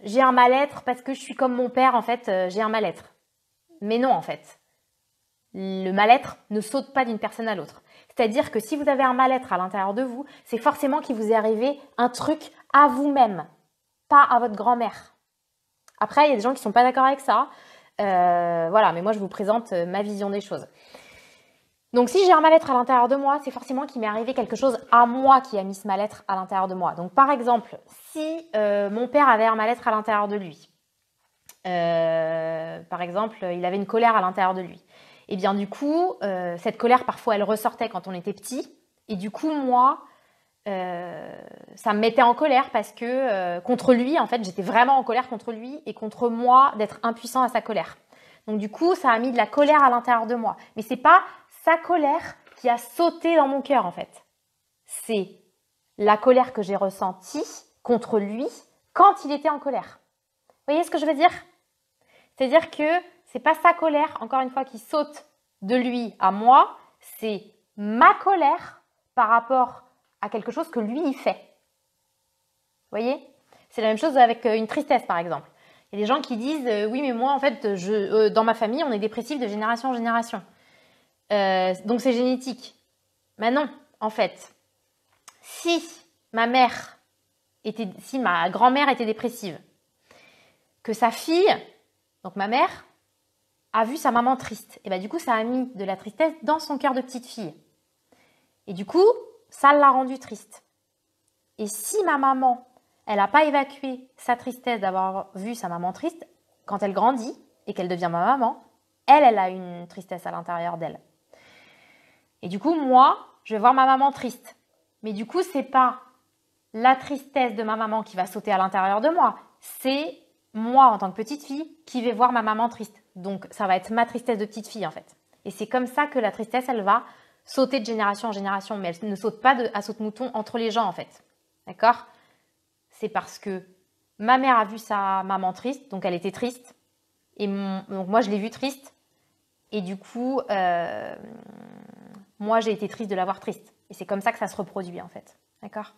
j'ai un mal-être parce que je suis comme mon père, en fait, j'ai un mal-être. Mais non, en fait. Le mal-être ne saute pas d'une personne à l'autre. C'est-à-dire que si vous avez un mal-être à l'intérieur de vous, c'est forcément qu'il vous est arrivé un truc à vous-même, pas à votre grand-mère. Après, il y a des gens qui ne sont pas d'accord avec ça. Voilà, mais moi, je vous présente ma vision des choses. Donc, si j'ai un mal-être à l'intérieur de moi, c'est forcément qu'il m'est arrivé quelque chose à moi qui a mis ce mal-être à l'intérieur de moi. Donc, par exemple, si mon père avait un mal-être à l'intérieur de lui, par exemple, il avait une colère à l'intérieur de lui, et bien du coup, cette colère, parfois, elle ressortait quand on était petit. Et du coup, moi, ça me mettait en colère parce que contre lui, en fait, j'étais vraiment en colère contre lui et contre moi d'être impuissant à sa colère. Donc du coup, ça a mis de la colère à l'intérieur de moi. Mais c'est pas sa colère qui a sauté dans mon cœur, en fait. C'est la colère que j'ai ressentie contre lui quand il était en colère. Vous voyez ce que je veux dire? C'est-à-dire que c'est pas sa colère, encore une fois, qui saute de lui à moi, c'est ma colère par rapport à quelque chose que lui, il fait. Vous voyez? C'est la même chose avec une tristesse, par exemple. Il y a des gens qui disent oui, mais moi, en fait, dans ma famille, on est dépressif de génération en génération. Donc, c'est génétique. Mais non, en fait. Si ma grand-mère était dépressive, que sa fille, donc ma mère, a vu sa maman triste, et bien du coup, ça a mis de la tristesse dans son cœur de petite fille. Et du coup, ça l'a rendue triste. Et si ma maman, elle n'a pas évacué sa tristesse d'avoir vu sa maman triste, quand elle grandit et qu'elle devient ma maman, elle a une tristesse à l'intérieur d'elle. Et du coup, moi, je vais voir ma maman triste. Mais du coup, c'est pas la tristesse de ma maman qui va sauter à l'intérieur de moi. C'est moi, en tant que petite fille, qui vais voir ma maman triste. Donc, ça va être ma tristesse de petite fille, en fait. Et c'est comme ça que la tristesse, elle va sauter de génération en génération. Mais elle ne saute pas à saute-mouton entre les gens, en fait. D'accord? C'est parce que ma mère a vu sa maman triste, donc elle était triste. Et donc moi, je l'ai vue triste. Et du coup, moi, j'ai été triste de la voir triste. Et c'est comme ça que ça se reproduit, en fait. D'accord?